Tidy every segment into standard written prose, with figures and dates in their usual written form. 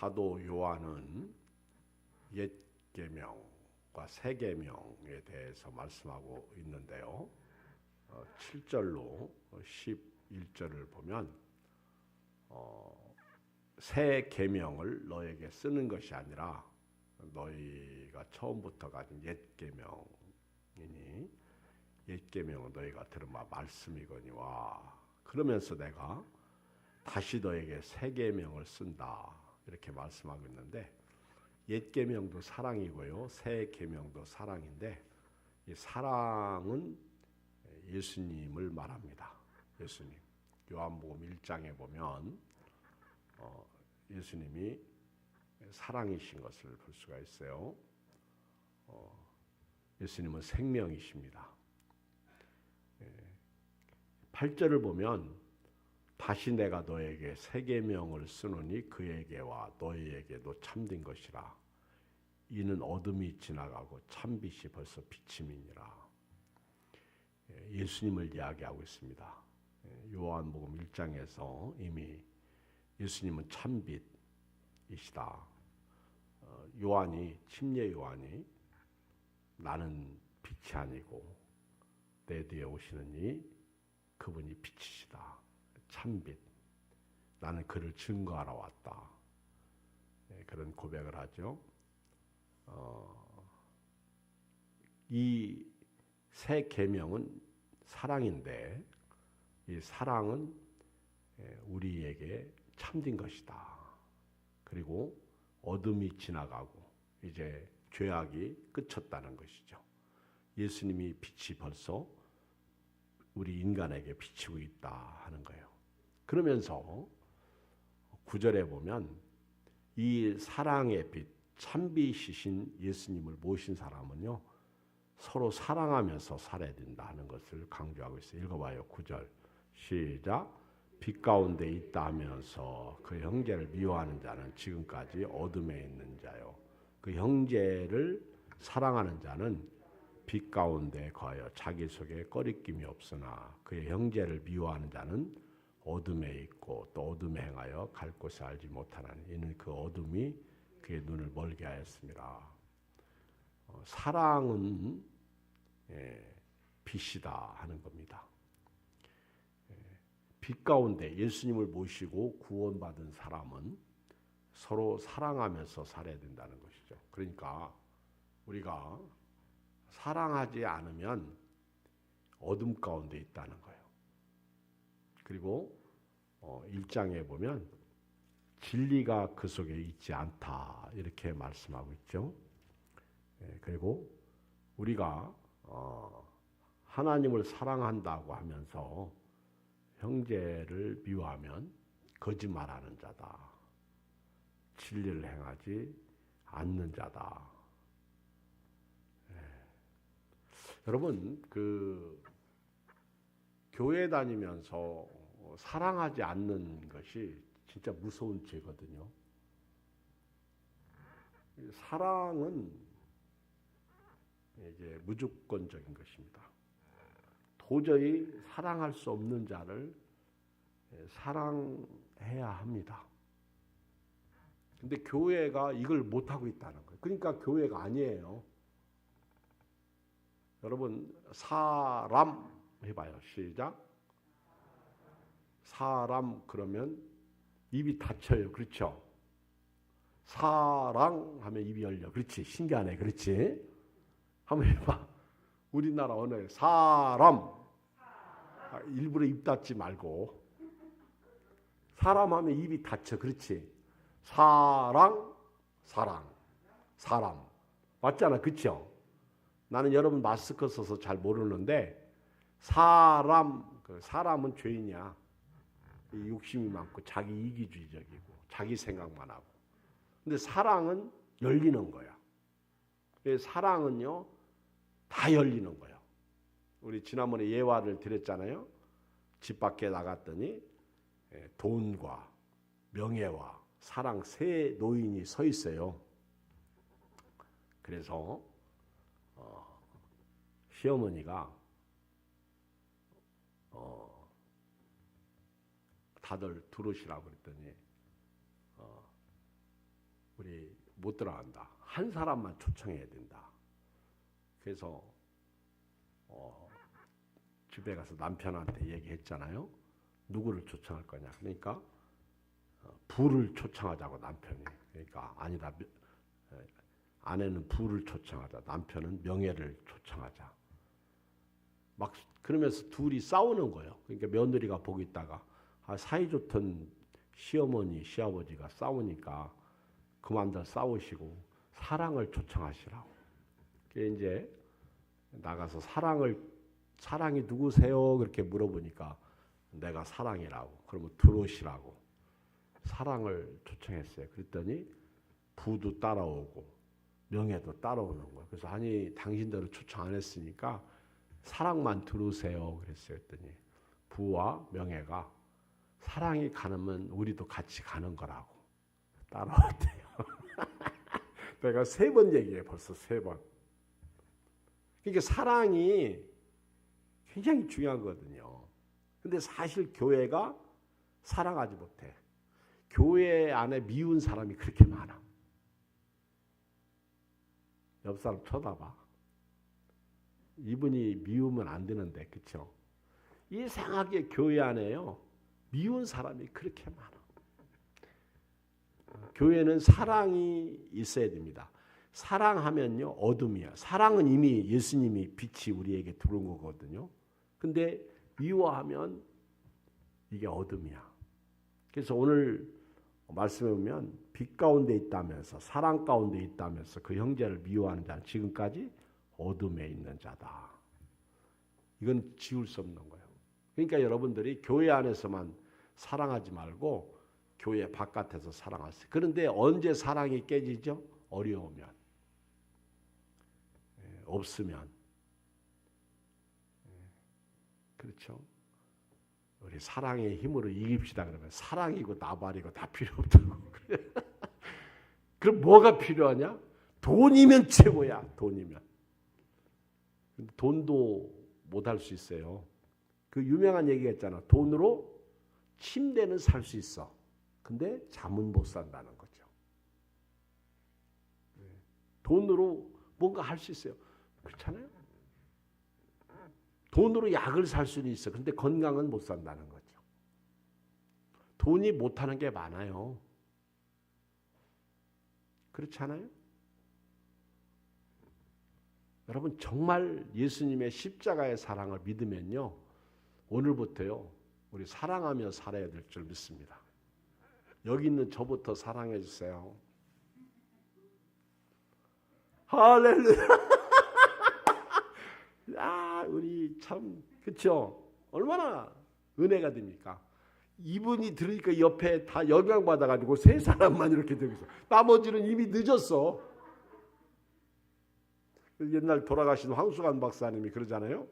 사도 요한은 옛 계명과 새 계명에 대해서 말씀하고 있는데요. 7절로 11절을 보면 새 계명을 너에게 쓰는 것이 아니라 너희가 처음부터 가진 옛 계명이니 옛 계명은 너희가 들은 바 말씀이거니와 그러면서 내가 다시 너에게 새 계명을 쓴다 이렇게 말씀하고 있는데 옛 계명도 사랑이고요 새 계명도 사랑인데 이 사랑은 예수님을 말합니다. 예수님 요한복음 1장에 보면 예수님이 사랑이신 것을 볼 수가 있어요. 예수님은 생명이십니다. 8절을 보면 다시 내가 너에게 새 계명을 쓰노니 그에게와 너희에게도 참된 것이라. 이는 어둠이 지나가고 참빛이 벌써 비침이니라. 예수님을 이야기하고 있습니다. 요한복음 1장에서 이미 예수님은 참빛이시다. 침례 요한이 나는 빛이 아니고 내 뒤에 오시는 이 그분이 빛이시다. 참빛. 나는 그를 증거하러 왔다. 그런 고백을 하죠. 이 새 계명은 사랑인데 이 사랑은 우리에게 참된 것이다. 그리고 어둠이 지나가고 이제 죄악이 끝쳤다는 것이죠. 예수님이 빛이 벌써 우리 인간에게 비치고 있다 하는 거예요. 그러면서 9절에 보면 이 사랑의 빛, 참빛이신 예수님을 모신 사람은요. 서로 사랑하면서 살아야 된다 하는 것을 강조하고 있어요. 읽어봐요. 9절 시작. 빛 가운데 있다 하면서 그 형제를 미워하는 자는 지금까지 어둠에 있는 자요. 그 형제를 사랑하는 자는 빛 가운데 거하여 자기 속에 꺼리낌이 없으나 그의 형제를 미워하는 자는 어둠에 있고 또 어둠에 행하여 갈 곳을 알지 못하나니 이는 그 어둠이 그의 눈을 멀게 하였습니다. 사랑은 빛이다 하는 겁니다. 빛 가운데 예수님을 모시고 구원받은 사람은 서로 사랑하면서 살아야 된다는 것이죠. 그러니까 우리가 사랑하지 않으면 어둠 가운데 있다는 거예요. 그리고 1장에 보면 진리가 그 속에 있지 않다 이렇게 말씀하고 있죠. 그리고 우리가 하나님을 사랑한다고 하면서 형제를 미워하면 거짓말하는 자다. 진리를 행하지 않는 자다. 여러분 교회 다니면서 사랑하지 않는 것이 진짜 무서운 죄거든요. 사랑은 이제 무조건적인 것입니다. 도저히 사랑할 수 없는 자를 사랑해야 합니다. 근데 교회가 이걸 못하고 있다는 거예요. 그러니까 교회가 아니에요. 여러분 사람 해봐요. 시작. 사람 그러면 입이 닫혀요. 그렇죠? 사랑하면 입이 열려. 그렇지. 신기하네. 그렇지? 한번 해봐. 우리나라 언어에 사람 일부러 입 닫지 말고 사람 하면 입이 닫혀. 그렇지? 사랑 사람 맞잖아. 그렇죠? 나는 여러분 마스크 써서 잘 모르는데 사람은 죄인이야. 욕심이 많고 자기 이기주의적이고 자기 생각만 하고. 근데 사랑은 열리는 거야. 사랑은요 다 열리는 거예요. 우리 지난번에 예화를 드렸잖아요. 집 밖에 나갔더니 돈과 명예와 사랑 세 노인이 서 있어요. 그래서 시어머니가 다들 들어오시라고 그랬더니 못 들어간다. 한 사람만 초청해야 된다. 그래서 집에 가서 남편한테 얘기했잖아요. 누구를 초청할 거냐. 그러니까 부를 초청하자고 남편이. 그러니까 아니다. 아내는 부를 초청하자. 남편은 명예를 초청하자. 막 그러면서 둘이 싸우는 거예요. 그러니까 며느리가 보고 있다가 사이좋던 시어머니, 시아버지가 싸우니까 그만들 싸우시고 사랑을 초청하시라고. 그게 이제 나가서 사랑이 누구세요? 그렇게 물어보니까 내가 사랑이라고. 그러면 들어오시라고. 사랑을 초청했어요. 그랬더니 부도 따라오고 명예도 따라오는 거예요. 그래서 아니 당신들은 초청 안 했으니까 사랑만 들어오세요. 그랬어요. 그랬더니 부와 명예가 사랑이 가면 우리도 같이 가는 거라고 따라왔대요. 내가 3번 얘기해 벌써 3번. 그러니까 사랑이 굉장히 중요하거든요. 근데 사실 교회가 사랑하지 못해. 교회 안에 미운 사람이 그렇게 많아. 옆 사람 쳐다봐. 이분이 미우면 안 되는데, 그렇죠? 이상하게 교회 안에요. 미운 사람이 그렇게 많아. 교회는 사랑이 있어야 됩니다. 사랑하면요 어둠이야. 사랑은 이미 예수님이 빛이 우리에게 들어온 거거든요. 근데 미워하면 이게 어둠이야. 그래서 오늘 말씀에 보면 빛 가운데 있다면서 사랑 가운데 있다면서 그 형제를 미워하는 자는 지금까지 어둠에 있는 자다. 이건 지울 수 없는 거예요. 그러니까 여러분들이 교회 안에서만 사랑하지 말고 교회 바깥에서 사랑하세요. 그런데 언제 사랑이 깨지죠? 어려우면, 없으면. 그렇죠? 우리 사랑의 힘으로 이깁시다. 그러면 사랑이고 나발이고 다 필요 없다고. 그럼 뭐가 필요하냐? 돈이면 최고야. 돈이면. 돈도 못할 수 있어요. 그 유명한 얘기가 있잖아. 돈으로 침대는 살 수 있어. 근데 잠은 못 산다는 거죠. 돈으로 뭔가 할 수 있어요. 그렇잖아요. 돈으로 약을 살 수는 있어. 근데 건강은 못 산다는 거죠. 돈이 못하는 게 많아요. 그렇지 않아요? 여러분 정말 예수님의 십자가의 사랑을 믿으면요. 오늘부터요. 우리 사랑하며 살아야 될 줄 믿습니다. 여기 있는 저부터 사랑해 주세요. 할렐루야. 야, 우리 참 그렇죠? 얼마나 은혜가 됩니까? 이분이 들으니까 옆에 다 영향받아가지고 3사람만 이렇게 되고 있어. 나머지는 이미 늦었어. 옛날 돌아가신 황수관 박사님이 그러잖아요.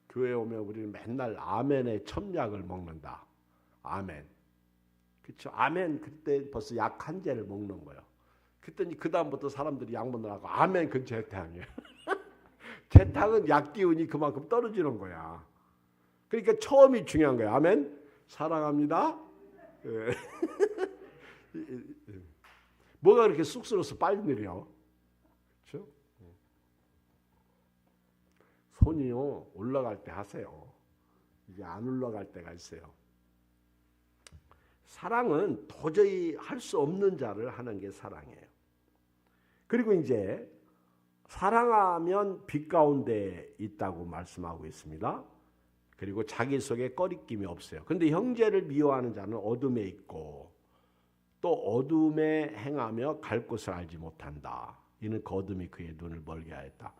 교회 오면 우리는 맨날 아멘의 첨약을 먹는다. 아멘. 그렇죠? 아멘. 그때 벌써 약 1제를 먹는 거예요. 그랬더니 그 다음부터 사람들이 약 먹느라고 아멘 그 재탕이에요. 재탕은 약 기운이 그만큼 떨어지는 거야. 그러니까 처음이 중요한 거야. 아멘. 사랑합니다. 뭐가 그렇게 쑥스러워서 빨리 느려? 그렇죠? 손이요 올라갈 때 하세요. 이게 안 올라갈 때가 있어요. 사랑은 도저히 할 수 없는 자를 하는 게 사랑이에요. 그리고 이제 사랑하면 빛 가운데 있다고 말씀하고 있습니다. 그리고 자기 속에 꺼리낌이 없어요. 그런데 형제를 미워하는 자는 어둠에 있고 또 어둠에 행하며 갈 곳을 알지 못한다. 이는 그 어둠이 그의 눈을 멀게 하였다.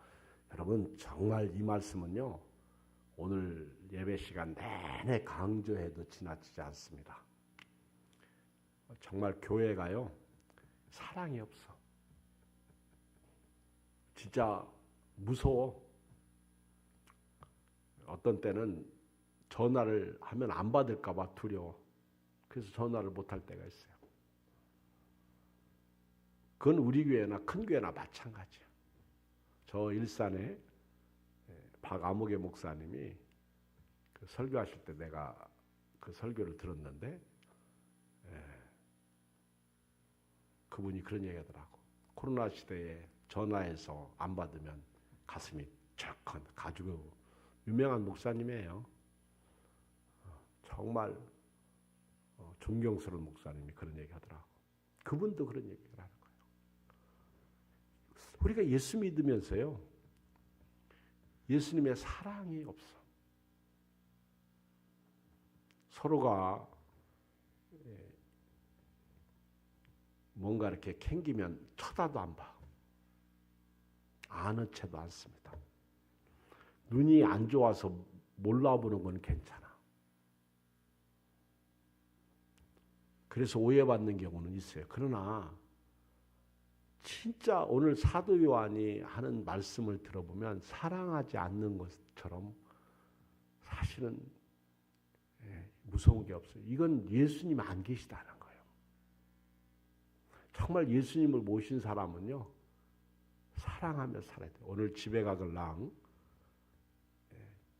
여러분 정말 이 말씀은요. 오늘 예배 시간 내내 강조해도 지나치지 않습니다. 정말 교회가요. 사랑이 없어. 진짜 무서워. 어떤 때는 전화를 하면 안 받을까 봐 두려워. 그래서 전화를 못 할 때가 있어요. 그건 우리 교회나 큰 교회나 마찬가지야. 저 일산에 박아무개 목사님이 그 설교하실 때 내가 그 설교를 들었는데 그분이 그런 얘기하더라고. 코로나 시대에 전화해서 안 받으면 가슴이 철컹. 아주 유명한 목사님이에요. 정말 존경스러운 목사님이 그런 얘기하더라고. 그분도 그런 얘기를 하는 거예요. 우리가 예수 믿으면서요, 예수님의 사랑이 없어. 서로가 뭔가 이렇게 캥기면 쳐다도 안 봐. 아는 채도 않습니다. 눈이 안 좋아서 몰라보는 건 괜찮아. 그래서 오해받는 경우는 있어요. 그러나 진짜 오늘 사도 요한이 하는 말씀을 들어보면 사랑하지 않는 것처럼 사실은 무서운 게 없어요. 이건 예수님 안 계시다는 거예요. 정말 예수님을 모신 사람은요, 사랑하며 살아야 돼요. 오늘 집에 가글랑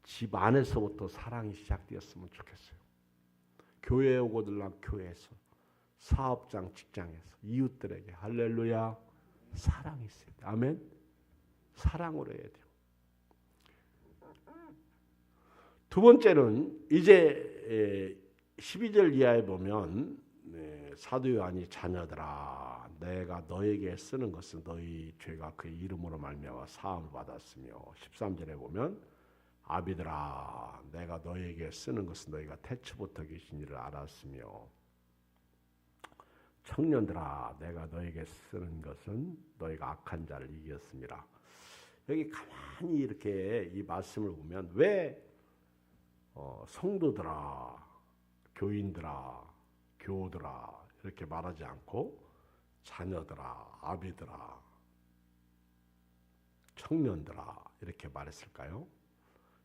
집 안에서부터 사랑이 시작되었으면 좋겠어요. 교회에 오고들랑 교회에서, 사업장, 직장에서, 이웃들에게 할렐루야 사랑이 있어야 돼요. 아멘. 사랑으로 해야 돼요. 두 번째는 이제 12절 이하에 보면 사도 요한이 자녀들아 내가 너에게 쓰는 것은 너희 죄가 그의 이름으로 말미암아 사함을 받았으며 13절에 보면 아비들아 내가 너에게 쓰는 것은 너희가 태초부터 계신 이를 알았으며 청년들아 내가 너에게 쓰는 것은 너희가 악한 자를 이겼습니다. 여기 가만히 이렇게 이 말씀을 보면 왜 성도들아 교인들아 교우들아 이렇게 말하지 않고 자녀들아 아비들아 청년들아 이렇게 말했을까요?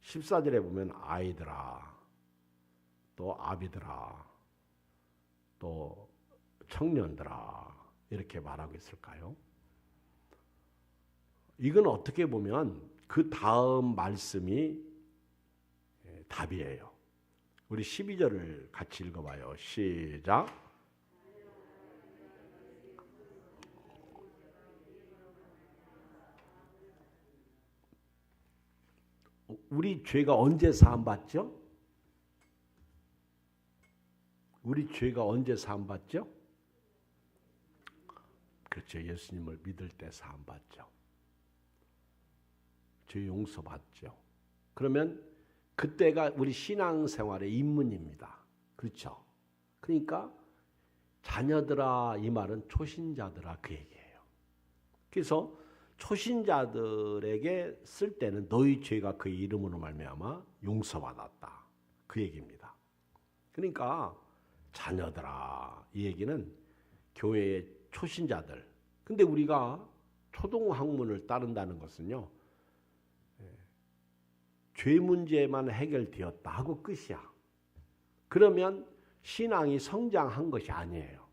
14절에 보면 아이들아 또 아비들아 또 청년들아 이렇게 말하고 있을까요? 이건 어떻게 보면 그 다음 말씀이 답이에요. 우리 12절을 같이 읽어봐요. 시작. 우리 죄가 언제 사함받죠? 우리 죄가 언제 사함받죠? 그렇죠. 예수님을 믿을 때 사함받죠. 죄 용서받죠. 그러면 그때가 우리 신앙생활의 입문입니다. 그렇죠. 그러니까 자녀들아 이 말은 초신자들아 그 얘기예요. 그래서 초신자들에게 쓸 때는 너희 죄가 그의 이름으로 말미암아 용서받았다. 그 얘기입니다. 그러니까 자녀들아 이 얘기는 교회의 초신자들. 근데 우리가 초등학문을 따른다는 것은요. 죄 문제만 해결되었다 하고 끝이야. 그러면 신앙이 성장한 것이 아니에요.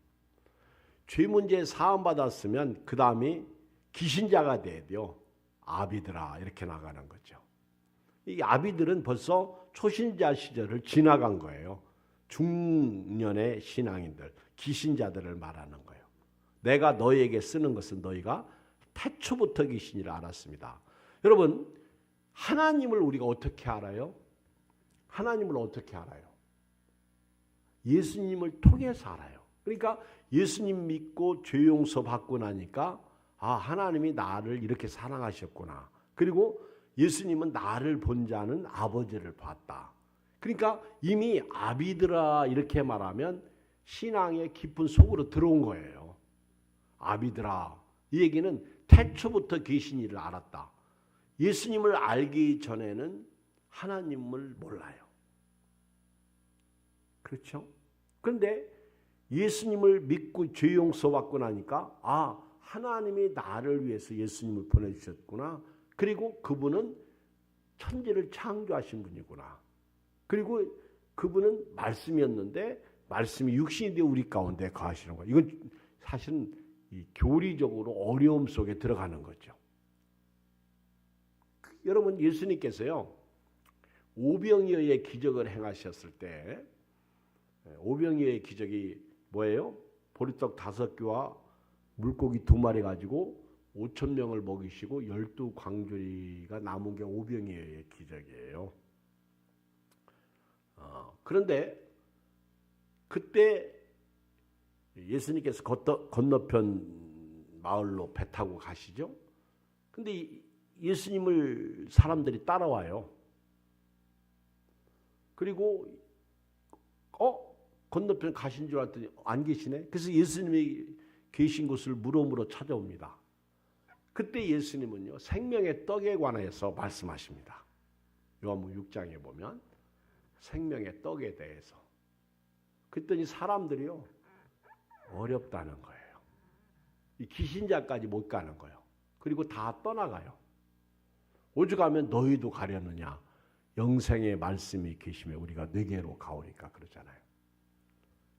죄 문제 사함받았으면 그 다음이 기신자가 돼야 돼요. 아비들아 이렇게 나가는 거죠. 이 아비들은 벌써 초신자 시절을 지나간 거예요. 중년의 신앙인들, 기신자들을 말하는 거예요. 내가 너희에게 쓰는 것은 너희가 태초부터 계신 줄 알았습니다. 여러분 하나님을 우리가 어떻게 알아요? 하나님을 어떻게 알아요? 예수님을 통해서 알아요. 그러니까 예수님 믿고 죄 용서 받고 나니까 아 하나님이 나를 이렇게 사랑하셨구나. 그리고 예수님은 나를 본 자는 아버지를 봤다. 그러니까 이미 아비들아 이렇게 말하면 신앙의 깊은 속으로 들어온 거예요. 아비들아 이 얘기는 태초부터 계신 이를 알았다. 예수님을 알기 전에는 하나님을 몰라요. 그렇죠? 그런데 예수님을 믿고 죄 용서받고 나니까 아 하나님이 나를 위해서 예수님을 보내주셨구나. 그리고 그분은 천지를 창조하신 분이구나. 그리고 그분은 말씀이었는데 말씀이 육신이 되어 우리 가운데 거하시는 거예요. 이건 사실은 이 교리적으로 어려움 속에 들어가는 거죠. 여러분 예수님께서요. 오병이어의 기적을 행하셨을 때 오병이어의 기적이 뭐예요? 보리떡 5개와 물고기 2마리 가지고 5,000명을 먹이시고 12광주리가 남은 게 오병이어의 기적이에요. 그런데 그때 예수님께서 건너편 마을로 배 타고 가시죠. 근데 예수님을 사람들이 따라와요. 그리고 건너편 가신 줄 알았더니 안 계시네. 그래서 예수님이 계신 곳을 물어 찾아옵니다. 그때 예수님은요, 생명의 떡에 관해서 말씀하십니다. 요한복음 6장에 보면 생명의 떡에 대해서. 그랬더니 사람들이요, 어렵다는 거예요. 이 기신자까지 못 가는 거예요. 그리고 다 떠나가요. 오죽하면 너희도 가려느냐. 영생의 말씀이 계시면 우리가 네게로 가오니까 그러잖아요.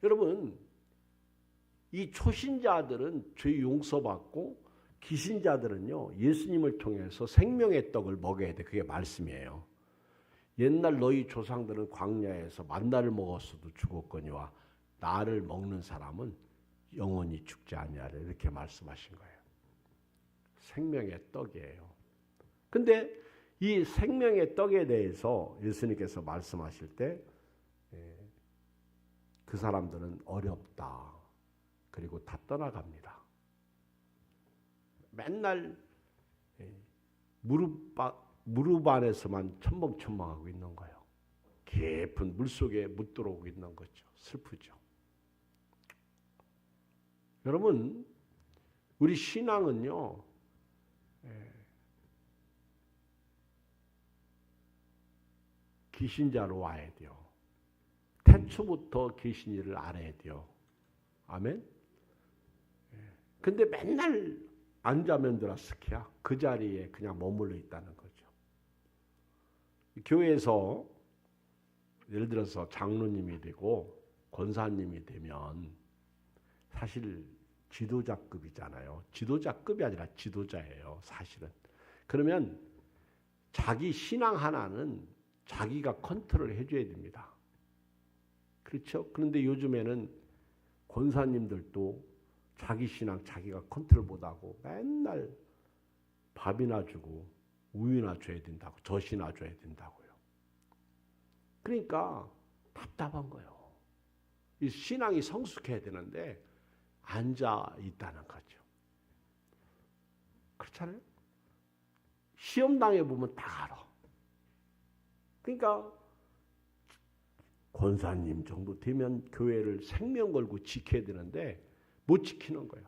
여러분, 이 초신자들은 죄 용서받고 기신자들은요, 예수님을 통해서 생명의 떡을 먹어야 돼. 그게 말씀이에요. 옛날 너희 조상들은 광야에서 만나를 먹었어도 죽었거니와 나를 먹는 사람은 영원히 죽지 아니하리라, 이렇게 말씀하신 거예요. 생명의 떡이에요. 근데 이 생명의 떡에 대해서 예수님께서 말씀하실 때 그 사람들은 어렵다. 그리고 다 떠나갑니다. 맨날 무릎 안에서만 첨벙첨벙하고 있는 거예요. 깊은 물속에 못 들어오고 있는 거죠. 슬프죠. 여러분, 우리 신앙은요, 기신자로 와야 돼요. 태초부터 계신 일을 알아야 돼요. 아멘? 근데 맨날 앉아면들아 스키야. 그 자리에 그냥 머물러 있다는 거죠. 교회에서 예를 들어서 장로님이 되고 권사님이 되면 사실 지도자급이잖아요. 지도자급이 아니라 지도자예요, 사실은. 그러면 자기 신앙 하나는 자기가 컨트롤 해줘야 됩니다. 그렇죠? 그런데 요즘에는 권사님들도 자기 신앙 자기가 컨트롤 못하고 맨날 밥이나 주고 우유나 줘야 된다고, 젖이나 줘야 된다고요. 그러니까 답답한 거예요. 이 신앙이 성숙해야 되는데 앉아 있다는 거죠. 그렇잖아요? 시험 당해보면 다 알아. 그러니까 권사님 정도 되면 교회를 생명 걸고 지켜야 되는데 못 지키는 거예요.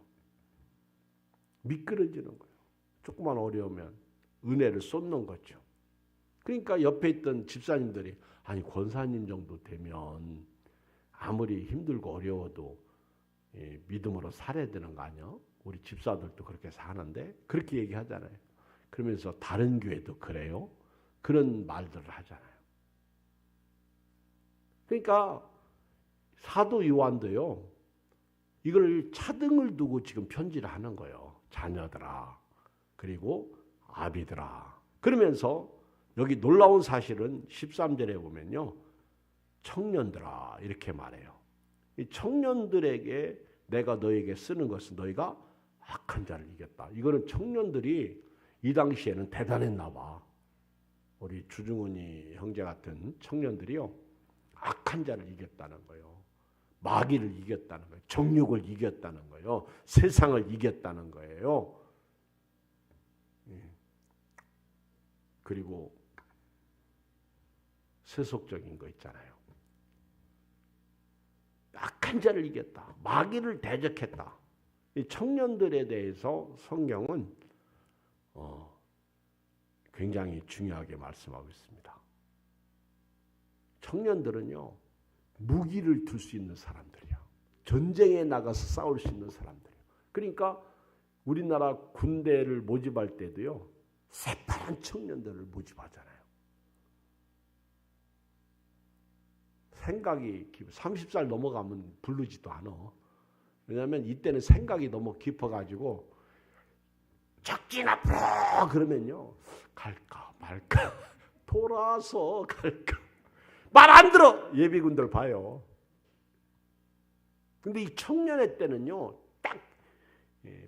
미끄러지는 거예요. 조금만 어려우면 은혜를 쏟는 거죠. 그러니까 옆에 있던 집사님들이 아니 권사님 정도 되면 아무리 힘들고 어려워도 믿음으로 살아야 되는 거 아니야? 우리 집사들도 그렇게 사는데 그렇게 얘기하잖아요. 그러면서 다른 교회도 그래요? 그런 말들을 하잖아요. 그러니까 사도 요한도요, 이걸 차등을 두고 지금 편지를 하는 거예요. 자녀들아, 그리고 아비들아. 그러면서 여기 놀라운 사실은 13절에 보면요, 청년들아 이렇게 말해요. 이 청년들에게 내가 너에게 쓰는 것은 너희가 악한 자를 이겼다. 이거는 청년들이 이 당시에는 대단했나 봐. 우리 주중훈이 형제 같은 청년들이요, 악한 자를 이겼다는 거예요. 마귀를 이겼다는 거예요. 정욕을 이겼다는 거예요. 세상을 이겼다는 거예요. 그리고 세속적인 거 있잖아요. 악한 자를 이겼다. 마귀를 대적했다. 이 청년들에 대해서 성경은 굉장히 중요하게 말씀하고 있습니다. 청년들은요, 무기를 들 수 있는 사람들이야. 전쟁에 나가서 싸울 수 있는 사람들이야. 그러니까 우리나라 군대를 모집할 때도요, 새파란 청년들을 모집하잖아요. 생각이 30살 넘어가면 부르지도 않아. 왜냐하면 이때는 생각이 너무 깊어가지고 적진 앞으로 그러면요, 갈까 말까 돌아서 갈까 말 안 들어. 예비군들 봐요. 근데 이 청년의 때는요, 딱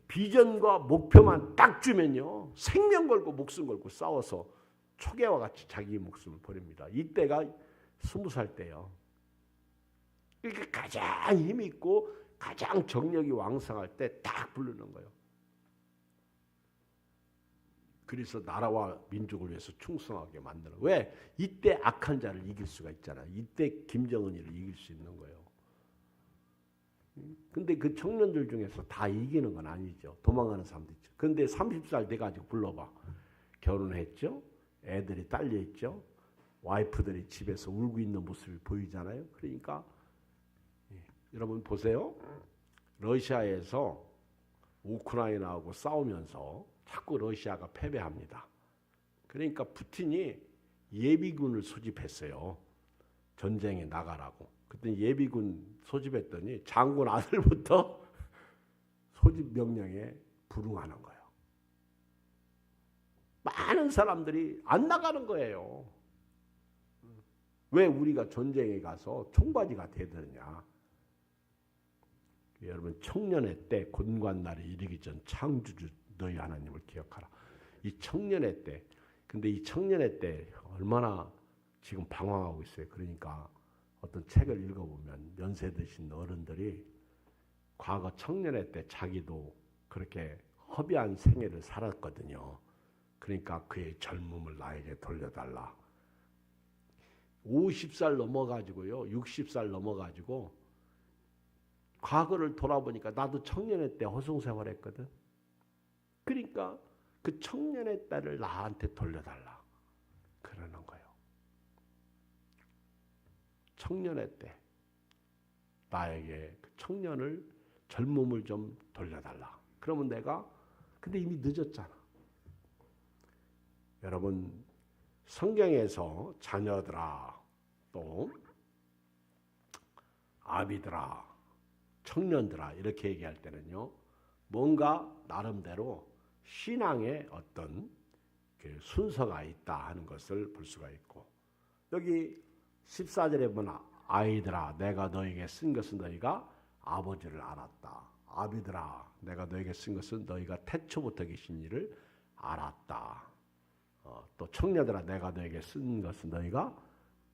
비전과 목표만 딱 주면요, 생명 걸고 목숨 걸고 싸워서 초계와 같이 자기 목숨을 버립니다. 이때가 20살 때요. 이렇게 가장 힘 있고 가장 정력이 왕성할 때 딱 부르는 거예요. 그래서 나라와 민족을 위해서 충성하게 만드는 거예요. 왜? 이때 악한 자를 이길 수가 있잖아요. 이때 김정은이를 이길 수 있는 거예요. 근데 그 청년들 중에서 다 이기는 건 아니죠. 도망가는 사람도 있죠. 근데 30살 돼가지고 불러봐. 결혼했죠. 애들이 딸려있죠. 와이프들이 집에서 울고 있는 모습이 보이잖아요. 그러니까 여러분 보세요. 러시아에서 우크라이나하고 싸우면서 자꾸 러시아가 패배합니다. 그러니까 푸틴이 예비군을 소집했어요. 전쟁에 나가라고. 그때 예비군 소집했더니 장군 아들부터 소집 명령에 불응하는 거예요. 많은 사람들이 안 나가는 거예요. 왜 우리가 전쟁에 가서 총바지가 되느냐. 여러분 청년의 때 곤관날이 이르기 전 창조주 너희 하나님을 기억하라. 이 청년의 때. 근데 이 청년의 때 얼마나 지금 방황하고 있어요. 그러니까 어떤 책을 읽어보면 연세 드신 어른들이 과거 청년의 때 자기도 그렇게 허비한 생애를 살았거든요. 그러니까 그의 젊음을 나에게 돌려달라. 50살 넘어가지고요. 60살 넘어가지고 과거를 돌아보니까 나도 청년의 때 허송세월했거든. 그러니까 그 청년의 때를 나한테 돌려달라. 그러는 거예요. 청년의 때 나에게 그 청년을 젊음을 좀 돌려달라. 그러면 내가 근데 이미 늦었잖아. 여러분 성경에서 자녀들아 또 아비들아 청년들아 이렇게 얘기할 때는요. 뭔가 나름대로 신앙의 어떤 그 순서가 있다 하는 것을 볼 수가 있고 여기 14절에 보면 아이들아 내가 너에게 쓴 것은 너희가 아버지를 알았다. 아비들아 내가 너에게 쓴 것은 너희가 태초부터 계신 이를 알았다. 또 청년들아 내가 너에게 쓴 것은 너희가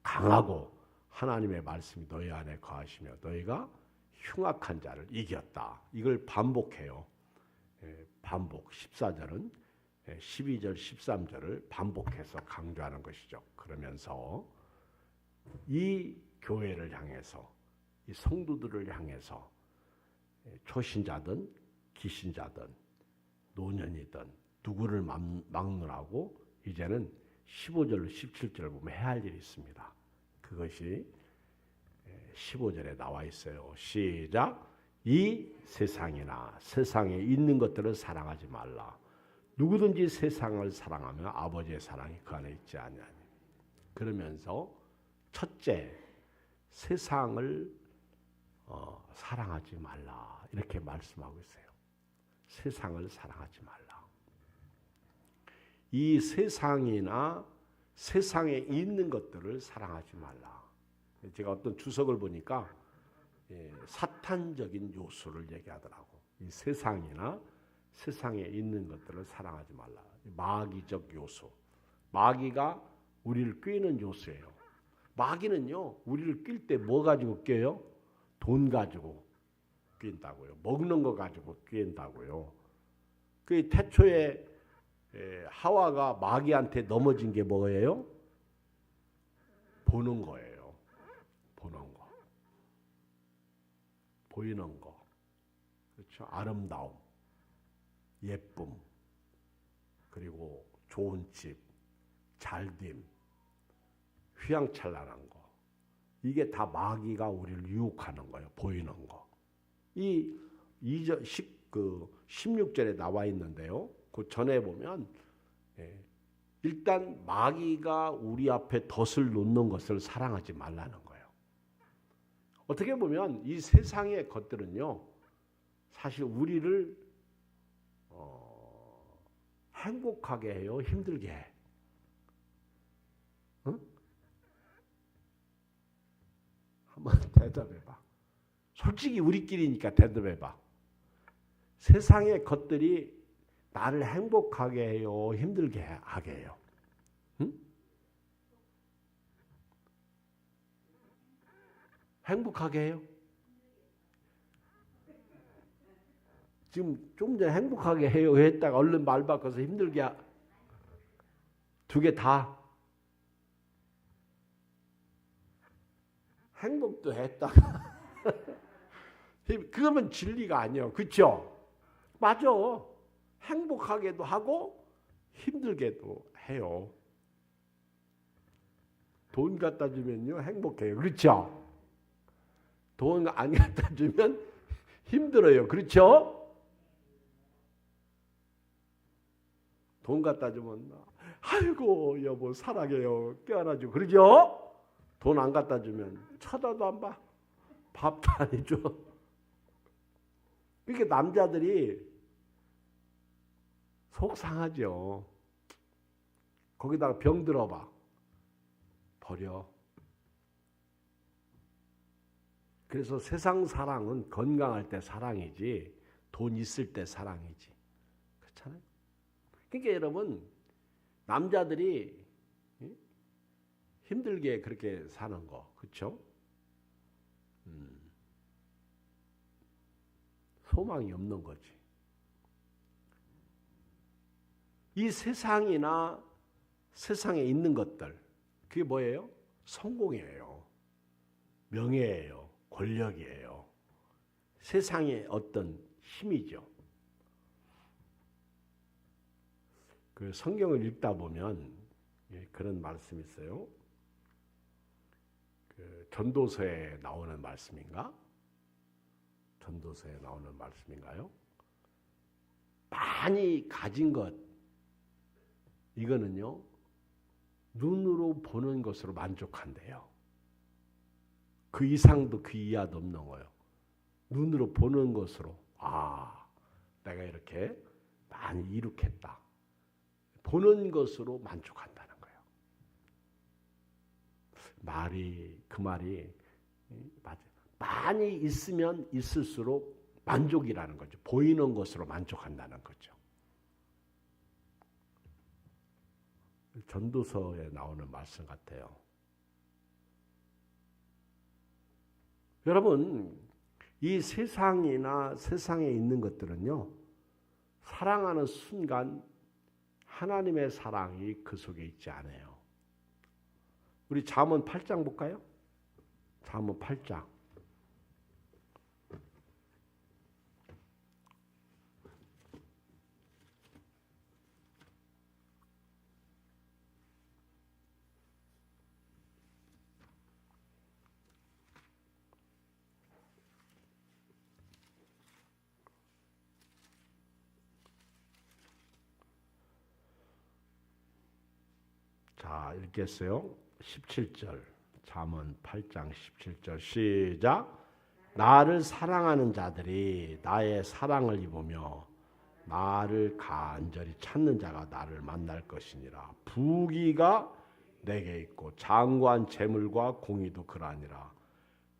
강하고 하나님의 말씀이 너희 안에 거하시며 너희가 흉악한 자를 이겼다. 이걸 반복해요. 반복 14절은 12절 13절을 반복해서 강조하는 것이죠. 그러면서 이 교회를 향해서 이 성도들을 향해서 초신자든 기신자든 노년이든 누구를 막느라고 이제는 15절로 17절을 보면 해야 할 일이 있습니다. 그것이 15절에 나와 있어요. 시작. 이 세상이나 세상에 있는 것들을 사랑하지 말라. 누구든지 세상을 사랑하면 아버지의 사랑이 그 안에 있지 아니하니. 그러면서 첫째, 세상을 사랑하지 말라. 이렇게 말씀하고 있어요. 세상을 사랑하지 말라. 이 세상이나 세상에 있는 것들을 사랑하지 말라. 제가 어떤 주석을 보니까 사탄적인 요소를 얘기하더라고. 이 세상이나 세상에 있는 것들을 사랑하지 말라. 마귀적 요소. 마귀가 우리를 꾀는 요소예요. 마귀는요, 우리를 낄 때 뭐 가지고 껴요? 돈 가지고 낀다고요. 먹는 거 가지고 낀다고요. 그 태초에 하와가 마귀한테 넘어진 게 뭐예요? 보는 거예요. 보는 거. 보이는 거. 그렇죠? 아름다움, 예쁨, 그리고 좋은 집, 잘됨, 휘황찬란한 거. 이게 다 마귀가 우리를 유혹하는 거예요. 보이는 거. 이 16절에 나와 있는데요. 그 전에 보면 일단 마귀가 우리 앞에 덫을 놓는 것을 사랑하지 말라는 거예요. 어떻게 보면 이 세상의 것들은요. 사실 우리를 행복하게 해요? 힘들게 해? 응? 한번 대답해봐. 솔직히 우리끼리니까 대답해봐. 세상의 것들이 나를 행복하게 해요, 힘들게 하게 해요? 응? 행복하게 해요? 지금 좀 전에 행복하게 해요 했다가 얼른 말 바꿔서 힘들게 두 개 다 행복도 했다가 그러면 진리가 아니에요. 그렇죠? 맞아. 행복하게도 하고 힘들게도 해요. 돈 갖다 주면요 행복해요. 그렇죠? 돈 안 갖다 주면 힘들어요. 그렇죠? 돈 갖다 주면 아이고 여보 사랑해요 껴안아주고 그러죠? 돈 안 갖다 주면 쳐다도 안 봐. 밥도 안 해줘. 그러니까 남자들이 속상하죠. 거기다가 병 들어봐. 버려. 그래서 세상 사랑은 건강할 때 사랑이지 돈 있을 때 사랑이지. 그렇잖아요. 그러니까 여러분 남자들이 힘들게 그렇게 사는 거 그렇죠? 소망이 없는 거지. 이 세상이나 세상에 있는 것들 그게 뭐예요? 성공이에요. 명예예요. 권력이에요. 세상의 어떤 힘이죠. 그 성경을 읽다 보면 그런 말씀이 있어요. 그 전도서에 나오는 말씀인가? 전도서에 나오는 말씀인가요? 많이 가진 것 이거는요 눈으로 보는 것으로 만족한대요. 그 이상도 그 이하도 없는 거예요. 눈으로 보는 것으로 내가 이렇게 많이 이룩했다. 보는 것으로 만족한다는 거예요. 그 말이 맞아요. 많이 있으면 있을수록 만족이라는 거죠. 보이는 것으로 만족한다는 거죠. 전도서에 나오는 말씀 같아요. 여러분, 이 세상이나 세상에 있는 것들은요, 사랑하는 순간 하나님의 사랑이 그 속에 있지 않아요. 우리 잠언 8장 볼까요? 잠언 8장. 자, 읽겠어요. 17절. 잠언 8장 17절 시작. 나를 사랑하는 자들이 나의 사랑을 입으며 나를 간절히 찾는 자가 나를 만날 것이니라. 부귀가 내게 있고 장구한 재물과 공의도 그러하니라.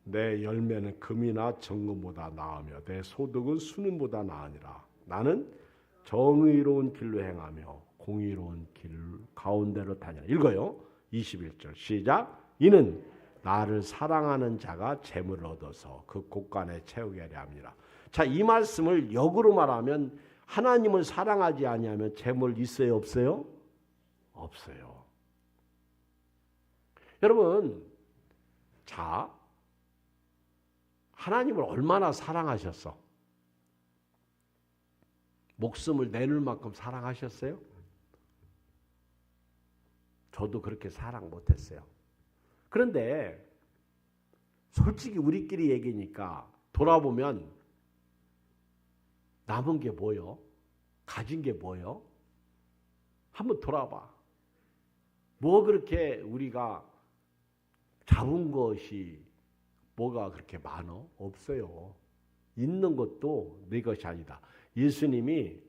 내 열매는 금이나 정금보다 나으며 내 소득은 수는보다 나으니라. 나는 정의로운 길로 행하며 공의로운 길 가운데로 다니라. 읽어요. 21절 시작. 이는 나를 사랑하는 자가 재물을 얻어서 그 곳간에 채우게 하려 함이라. 자, 이 말씀을 역으로 말하면 하나님을 사랑하지 아니하면 재물 있어요, 없어요? 없어요. 여러분, 자, 하나님을 얼마나 사랑하셨어? 목숨을 내놓을 만큼 사랑하셨어요? 저도 그렇게 사랑 못했어요. 그런데 솔직히 우리끼리 얘기니까 돌아보면 남은 게 뭐요? 가진 게 뭐요? 한번 돌아봐. 뭐 그렇게 우리가 잡은 것이 뭐가 그렇게 많어? 없어요. 있는 것도 내 것이 아니다. 예수님이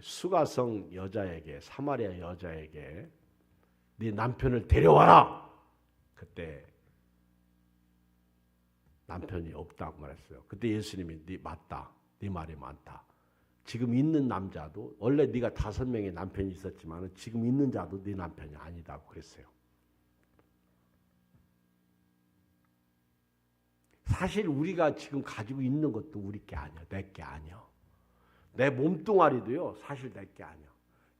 수가성 여자에게 사마리아 여자에게 네 남편을 데려와라. 그때 남편이 없다고 말했어요. 그때 예수님이 네 맞다. 네 말이 많다. 지금 있는 남자도 원래 네가 5명의 남편이 있었지만 지금 있는 자도 네 남편이 아니다고 그랬어요. 사실 우리가 지금 가지고 있는 것도 우리 게 아니야. 내 게 아니야. 내 몸뚱아리도요. 사실 내 게 아니야.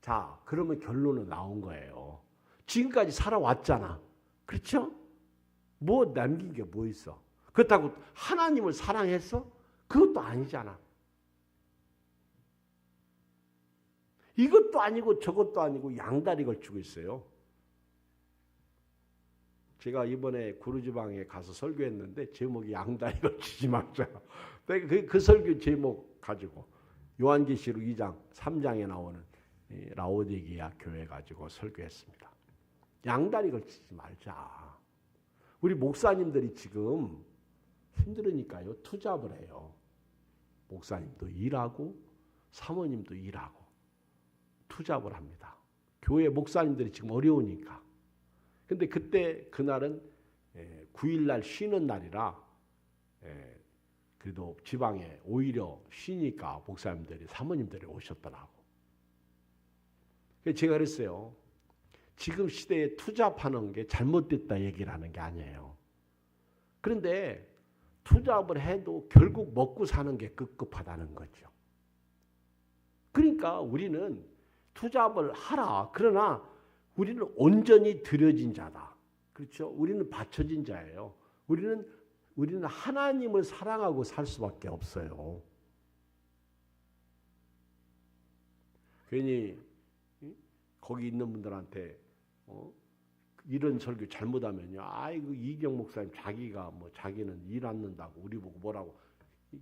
자, 그러면 결론은 나온 거예요. 지금까지 살아왔잖아. 그렇죠? 뭐 남긴 게 뭐 있어? 그렇다고 하나님을 사랑했어? 그것도 아니잖아. 이것도 아니고 저것도 아니고 양다리 걸치고 있어요. 제가 이번에 구르지방에 가서 설교했는데 제목이 양다리 걸치지 말자. 그 설교 제목 가지고 요한계시록 2장 3장에 나오는 라오디게아 교회 가지고 설교했습니다. 양다리 걸치지 말자. 우리 목사님들이 지금 힘들으니까요. 투잡을 해요. 목사님도 일하고 사모님도 일하고 투잡을 합니다. 교회 목사님들이 지금 어려우니까. 근데 그날은 9일날 쉬는 날이라 그래도 지방에 오히려 쉬니까 목사님들이 사모님들이 오셨더라고. 제가 그랬어요. 지금 시대에 투잡하는 게 잘못됐다 얘기를 하는 게 아니에요. 그런데 투잡을 해도 결국 먹고 사는 게 급급하다는 거죠. 그러니까 우리는 투잡을 하라. 그러나 우리는 온전히 드려진 자다. 그렇죠? 우리는 바쳐진 자예요. 우리는 하나님을 사랑하고 살 수밖에 없어요. 괜히 거기 있는 분들한테 이런 설교 잘못하면요. 아이고 이경 목사님 자기는 일 않는다고 우리 보고 뭐라고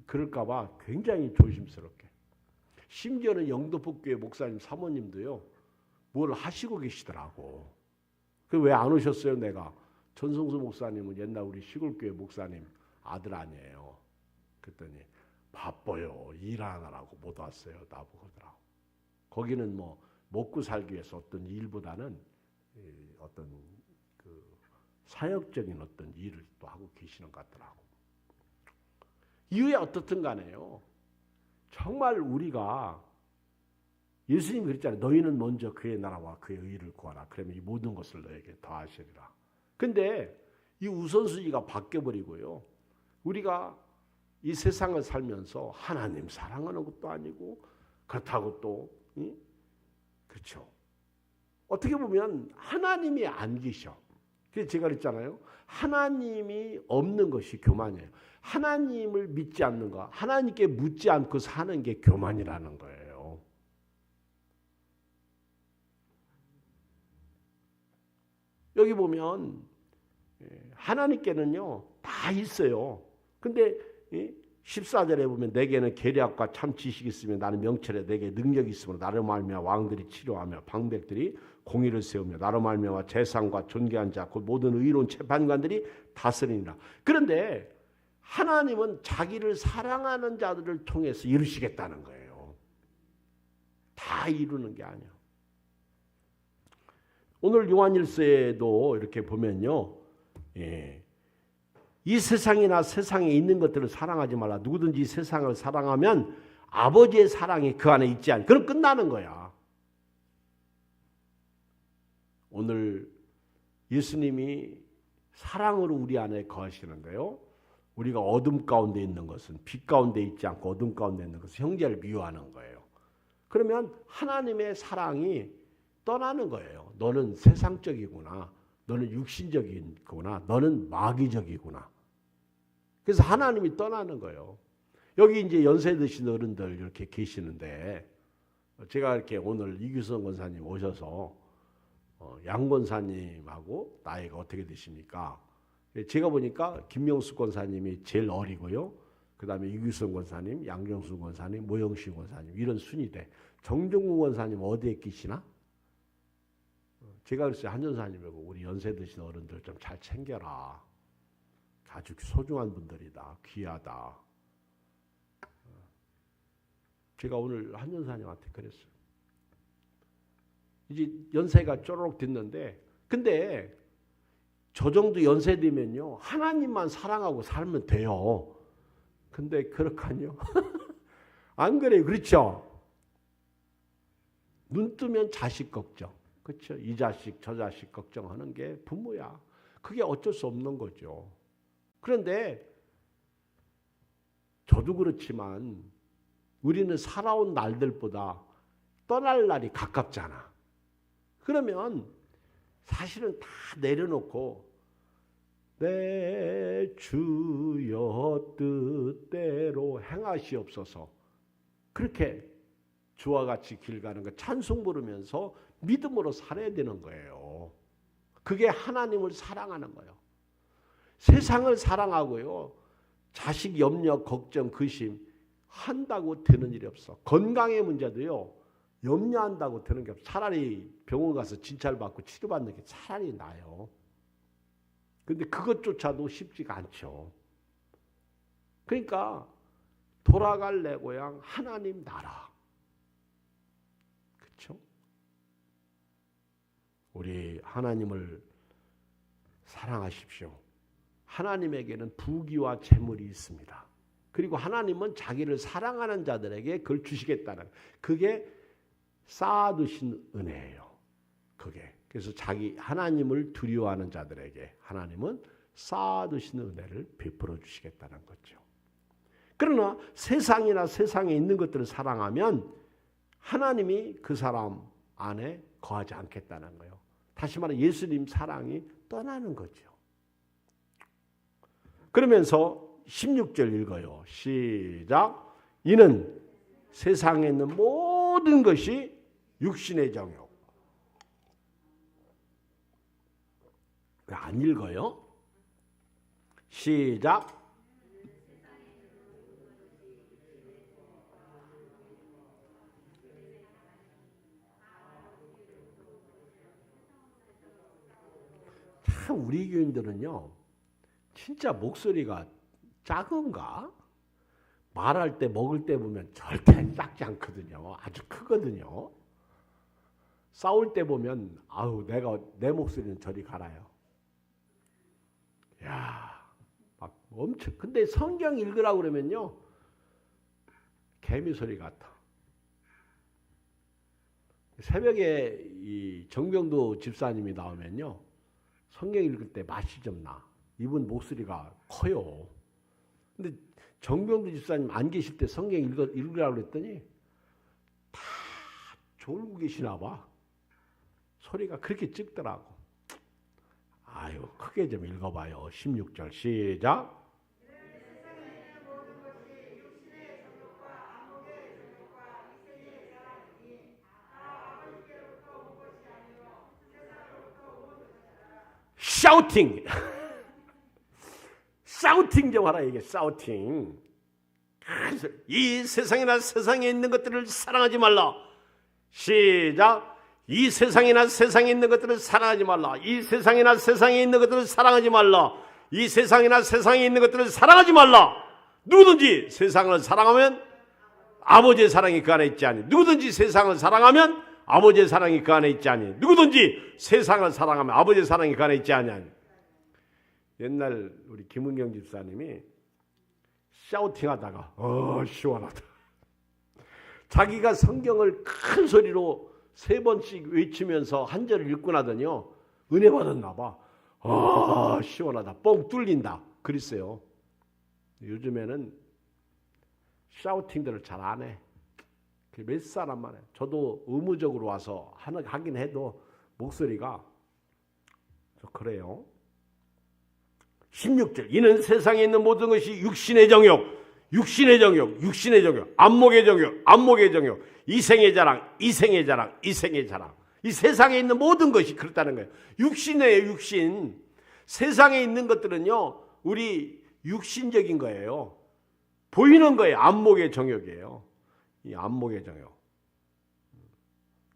그럴까봐 굉장히 조심스럽게. 심지어는 영도북교회 목사님 사모님도요. 뭘 하시고 계시더라고. 그 왜 안 오셨어요? 내가 전성수 목사님은 옛날 우리 시골교회 목사님 아들 아니에요. 그랬더니 바빠요. 일하느라고 못 왔어요. 나보고 그러더라고. 거기는 뭐 먹고 살기 위해서 어떤 일보다는 어떤 그 사역적인 어떤 일을 또 하고 계시는 것 같더라고. 이후에 어떻든 간에요. 정말 우리가 예수님이 그랬잖아요. 너희는 먼저 그의 나라와 그의 의를 구하라. 그러면 이 모든 것을 너에게 더하시리라. 근데 이 우선순위가 바뀌어버리고요. 우리가 이 세상을 살면서 하나님 사랑하는 것도 아니고 그렇다고 또 그렇죠. 어떻게 보면 하나님이 안 계셔. 그래서 제가 그랬잖아요. 하나님이 없는 것이 교만이에요. 하나님을 믿지 않는 거, 하나님께 묻지 않고 사는 게 교만이라는 거예요. 여기 보면 하나님께는요 다 있어요. 근데 14절에 보면 내게는 계략과 참 지식이 있으며 나는 명철에 내게 능력이 있으므로 나로 말미암아 왕들이 치료하며 방백들이 공의를 세우며 나로 말미암아 재상과 존귀한 자 곧 모든 의로운 재판관들이 다스리니라. 그런데 하나님은 자기를 사랑하는 자들을 통해서 이루시겠다는 거예요. 다 이루는 게 아니에요. 오늘 요한일서에도 이렇게 보면요. 이 세상이나 세상에 있는 것들을 사랑하지 말라. 누구든지 이 세상을 사랑하면 아버지의 사랑이 그 안에 있지 않아. 그럼 끝나는 거야. 오늘 예수님이 사랑으로 우리 안에 거하시는데요. 우리가 어둠 가운데 있는 것은 빛 가운데 있지 않고 어둠 가운데 있는 것은 형제를 미워하는 거예요. 그러면 하나님의 사랑이 떠나는 거예요. 너는 세상적이구나. 너는 육신적이구나. 너는 마귀적이구나. 그래서 하나님이 떠나는 거예요. 여기 이제 연세 드신 어른들 이렇게 계시는데 제가 이렇게 오늘 이규성 권사님 오셔서 양 권사님하고 나이가 어떻게 되십니까? 제가 보니까 김명수 권사님이 제일 어리고요. 그 다음에 이규성 권사님, 양정수 권사님, 모영신 권사님 이런 순위대. 정종국 권사님 어디에 끼시나? 제가 그랬어요. 한전사님이고 우리 연세 드신 어른들 좀 잘 챙겨라. 아주 소중한 분들이다. 귀하다. 제가 오늘 한전사님한테 그랬어요. 이제 연세가 쪼록 됐는데 근데 저 정도 연세 되면요. 하나님만 사랑하고 살면 돼요. 근데 그렇거든요. 안 그래요? 그렇죠? 눈 뜨면 자식 걱정. 그렇죠? 이 자식 저 자식 걱정하는 게 부모야. 그게 어쩔 수 없는 거죠. 그런데 저도 그렇지만 우리는 살아온 날들보다 떠날 날이 가깝잖아. 그러면 사실은 다 내려놓고 내 주여 뜻대로 행하시옵소서. 그렇게 주와 같이 길 가는 거 찬송 부르면서 믿음으로 살아야 되는 거예요. 그게 하나님을 사랑하는 거예요. 세상을 사랑하고요. 자식 염려, 걱정, 근심 한다고 되는 일이 없어. 건강의 문제도요. 염려한다고 되는 게 없어. 차라리 병원 가서 진찰받고 치료받는 게 차라리 나아요. 근데 그것조차도 쉽지가 않죠. 그러니까 돌아갈 내 고향 하나님 나라. 그렇죠? 우리 하나님을 사랑하십시오. 하나님에게는 부귀와 재물이 있습니다. 그리고 하나님은 자기를 사랑하는 자들에게 그걸 주시겠다는 그게 쌓아두신 은혜예요. 그게. 그래서 하나님을 두려워하는 자들에게 하나님은 쌓아두신 은혜를 베풀어 주시겠다는 거죠. 그러나 세상이나 세상에 있는 것들을 사랑하면 하나님이 그 사람 안에 거하지 않겠다는 거예요. 다시 말해 예수님 사랑이 떠나는 거죠. 그러면서 16절 읽어요. 시작. 이는 세상에 있는 모든 것이 육신의 정욕. 왜 안 읽어요? 시작. 참 우리 교인들은요. 진짜 목소리가 작은가? 말할 때 먹을 때 보면 절대 작지 않거든요. 아주 크거든요. 싸울 때 보면 아우 내 목소리는 저리 가라요. 야, 막 엄청. 근데 성경 읽으라고 그러면요. 개미 소리 같아. 새벽에 이 정병도 집사님이 나오면요. 성경 읽을 때 맛이 좀 나. 이분 목소리가 커요. 근데 정병도 집사님 안 계실 때 성경 읽으라고 그랬더니 다 졸고 계시나 봐. 소리가 그렇게 적더라고. 아유, 크게 좀 읽어봐요. 16절 시작. 샤우팅. 샤우팅 좀 하라 이게 샤우팅. 이 세상이나 세상에 있는 것들을 사랑하지 말라. 시작. 이 세상이나 세상에 있는 것들을 사랑하지 말라. 이 세상이나 세상에 있는 것들을 사랑하지 말라. 이 세상이나 세상에 있는 것들을 사랑하지 말라. 누구든지 세상을 사랑하면 아버지의 사랑이 그 안에 있지 않니. 누구든지 세상을 사랑하면 아버지의 사랑이 그 안에 있지 않니. 누구든지 세상을 사랑하면 아버지의 사랑이 그 안에 있지 않니. 옛날 우리 김은경 집사님이 샤우팅하다가 시원하다. 자기가 성경을 큰 소리로 3번씩 외치면서 한 절을 읽고 나더니요. 은혜 받았나 봐. 시원하다. 뻥 뚫린다. 그랬어요. 요즘에는 샤우팅들을 잘 안 해. 몇 사람만 해. 저도 의무적으로 와서 하긴 해도 목소리가 그래요. 16절. 이는 세상에 있는 모든 것이 육신의 정욕, 육신의 정욕, 육신의 정욕, 안목의 정욕, 안목의 정욕, 이생의 자랑, 이생의 자랑, 이생의 자랑. 이 세상에 있는 모든 것이 그렇다는 거예요. 육신이에요, 육신. 세상에 있는 것들은요, 우리 육신적인 거예요. 보이는 거예요. 안목의 정욕이에요. 이 안목의 정욕.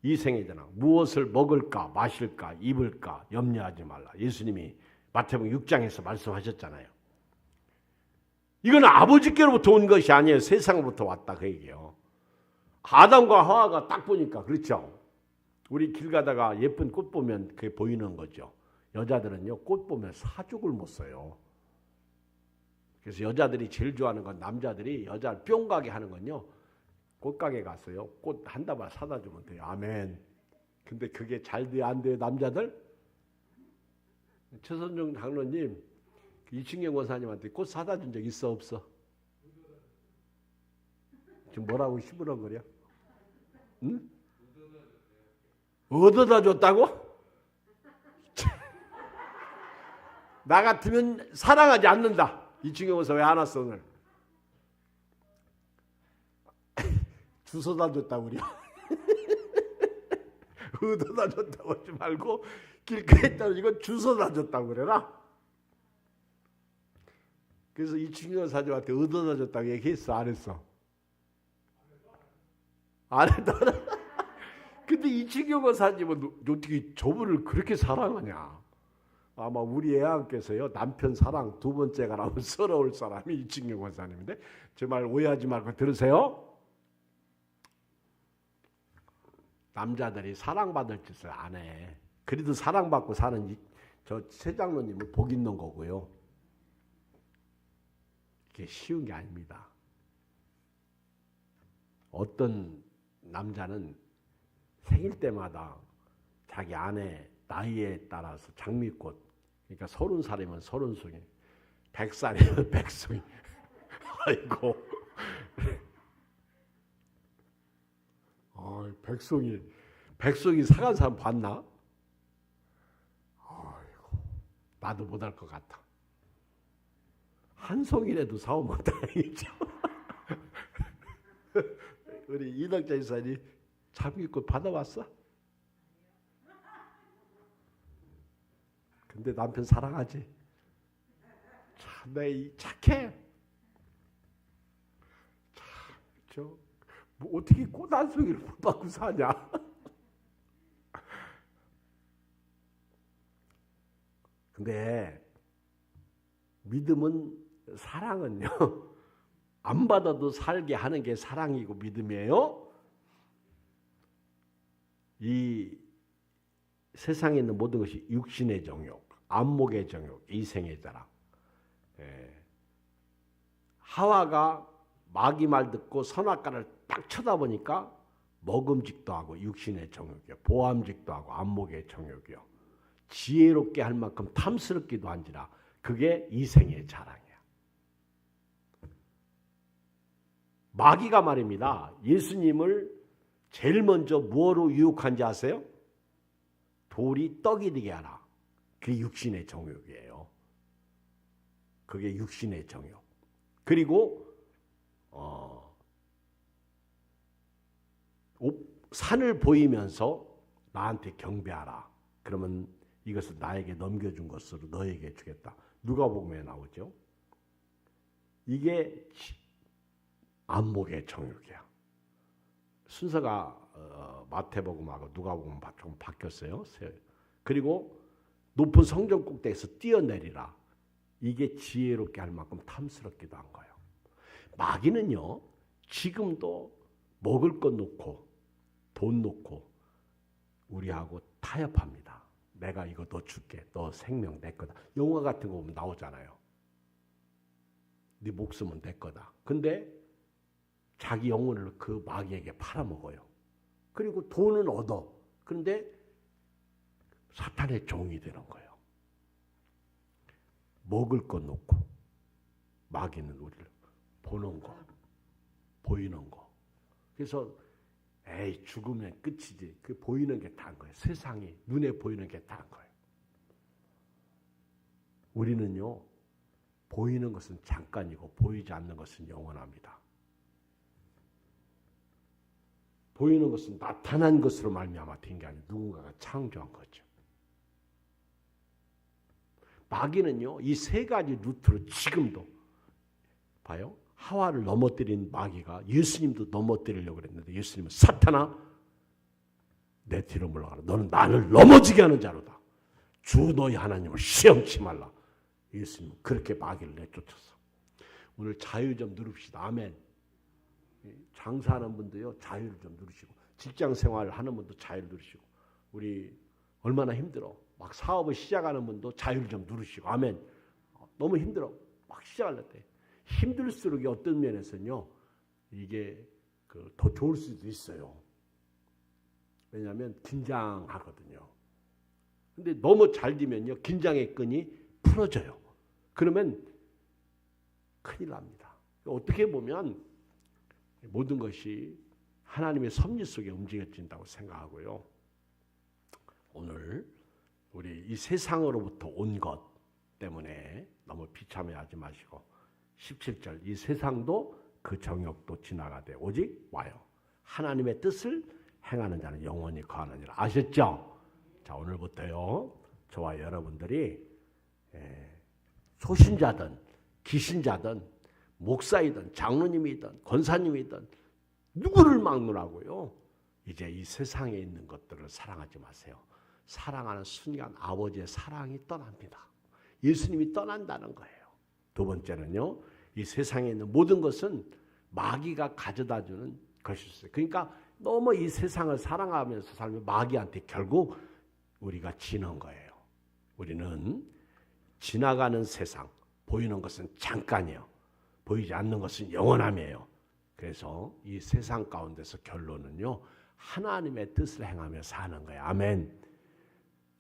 이생의 자랑. 무엇을 먹을까, 마실까, 입을까 염려하지 말라. 예수님이 마태복음 6장에서 말씀하셨잖아요. 이건 아버지께로부터 온 것이 아니에요. 세상으로부터 왔다 그 얘기예요. 아담과 하와가 딱 보니까 그렇죠. 우리 길 가다가 예쁜 꽃 보면 그게 보이는 거죠. 여자들은요 꽃 보면 사족을 못 써요. 그래서 여자들이 제일 좋아하는 건 남자들이 여자를 뿅 가게 하는 건요. 꽃가게 갔어요. 꽃 한 다발 사다 주면 돼요. 아멘. 근데 그게 잘 돼요, 안 돼요, 남자들? 최선종 장로님, 이충경 권사님한테 꽃 사다 준 적 있어, 없어? 지금 뭐라고 시부렁거려? 응? 얻어다 줬다고? 나 같으면 사랑하지 않는다. 이충경 권사 왜 안 왔어 오늘? 주워다 줬다 우리. 얻어다 줬다고 하지 말고 길거리에 떨어지고 주워다 줬다고 그래라. 그래서 이충경 사님한테 얻어다 줬다고 얘기했어, 안 했어? 안 했더라. 근데 이충경 사님은 어떻게 저분을 그렇게 사랑하냐? 아마 우리 애왕께서요, 남편 사랑 두 번째가 나오면 서러울 사람이 이충경 권사님인데 제 말 오해하지 말고 들으세요. 남자들이 사랑받을 짓을 안 해. 그래도 사랑받고 사는 저 최장로님은 복 있는 거고요. 이게 쉬운 게 아닙니다. 어떤 남자는 생일 때마다 자기 아내 나이에 따라서 장미꽃, 그러니까 30살이면 30송이, 100살이면 100송이. 아이고, 백송이 사간 사람 봤나? 아이고, 나도 못할 것 같아. 한 송이라도 사오면 다행이죠. 우리 이덕자 이사님 장미꽃 받아봤어? 근데 남편 사랑하지? 참, 내 착해. 참, 뭐 어떻게 꽃 한 송이를 못 받고 사냐? 근데 믿음은, 사랑은요, 안 받아도 살게 하는 게 사랑이고 믿음이에요. 이 세상에 있는 모든 것이 육신의 정욕, 안목의 정욕, 이생의 자랑. 하와가 마귀 말 듣고 선악과를 딱 쳐다보니까 먹음직도 하고 육신의 정욕이요, 보암직도 하고 안목의 정욕이요, 지혜롭게 할 만큼 탐스럽기도 한지라 그게 이생의 자랑이야. 마귀가 말입니다. 예수님을 제일 먼저 무엇으로 유혹한지 아세요? 돌이 떡이 되게 하라. 그게 육신의 정욕이에요. 그게 육신의 정욕. 그리고 산을 보이면서 나한테 경배하라. 그러면 이것을 나에게 넘겨준 것으로 너에게 주겠다. 누가복음에 나오죠. 이게 안목의 정욕이야. 순서가 마태복음하고 누가복음 좀 바뀌었어요. 그리고 높은 성전 꼭대기에서 뛰어내리라. 이게 지혜롭게 할 만큼 탐스럽기도 한 거예요. 마귀는요, 지금도 먹을 것 놓고 돈 놓고 우리하고 타협합니다. 내가 이거 너 줄게. 너 생명 내 거다. 영화 같은 거 보면 나오잖아요. 네 목숨은 내 거다. 근데 자기 영혼을 그 마귀에게 팔아먹어요. 그리고 돈은 얻어. 그런데 사탄의 종이 되는 거예요. 먹을 것 놓고 마귀는 우리를 보는 거, 보이는 거. 그래서 에이, 죽으면 끝이지. 그 보이는 게 다인 거예요. 세상이 눈에 보이는 게 다인 거예요. 우리는요, 보이는 것은 잠깐이고 보이지 않는 것은 영원합니다. 보이는 것은 나타난 것으로 말미암아 된 게 아니라 누군가가 창조한 거죠. 마귀는요, 이 세 가지 루트로 지금도 봐요. 하와를 넘어뜨린 마귀가 예수님도 넘어뜨리려고 그랬는데 예수님은 사탄아, 내 뒤로 물러가라. 너는 나를 넘어지게 하는 자로다. 주 너희 하나님을 시험치 말라. 예수님은 그렇게 마귀를 내쫓았어. 오늘 자유 좀 누립시다. 아멘. 장사하는 분도요, 자유를 좀 누리시고, 직장 생활하는 분도 자유를 누리시고, 우리 얼마나 힘들어. 막 사업을 시작하는 분도 자유를 좀 누리시고, 아멘. 너무 힘들어. 막 시작할 때 힘들수록 어떤 면에서는요, 이게 더 좋을 수도 있어요. 왜냐하면 긴장하거든요. 근데 너무 잘 되면요, 긴장의 끈이 풀어져요. 그러면 큰일 납니다. 어떻게 보면 모든 것이 하나님의 섭리 속에 움직여진다고 생각하고요. 오늘 우리 이 세상으로부터 온 것 때문에 너무 비참해하지 마시고 17절 이 세상도 그 정욕도 지나가되 오직 와요. 하나님의 뜻을 행하는 자는 영원히 거하느니라. 아셨죠? 자, 오늘부터요. 저와 여러분들이 소신자든 기신자든 목사이든 장로님이든 권사님이든 누구를 막느라고요. 이제 이 세상에 있는 것들을 사랑하지 마세요. 사랑하는 순간 아버지의 사랑이 떠납니다. 예수님이 떠난다는 거예요. 두 번째는요. 이 세상에 있는 모든 것은 마귀가 가져다주는 것이었어요. 그러니까 너무 이 세상을 사랑하면서 살면 마귀한테 결국 우리가 지는 거예요. 우리는 지나가는 세상, 보이는 것은 잠깐이에요. 보이지 않는 것은 영원함이에요. 그래서 이 세상 가운데서 결론은요. 하나님의 뜻을 행하며 사는 거예요. 아멘.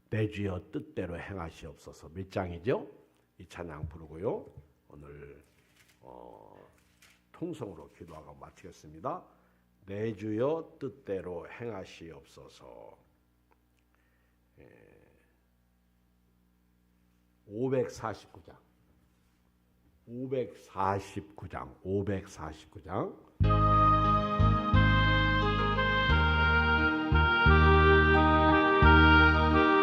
내 주여 뜻대로 행하시옵소서. 몇 장이죠? 이 찬양 부르고요. 오늘 통성으로 기도하고 마치겠습니다. 내 주여 뜻대로 행하시옵소서. 549장 549장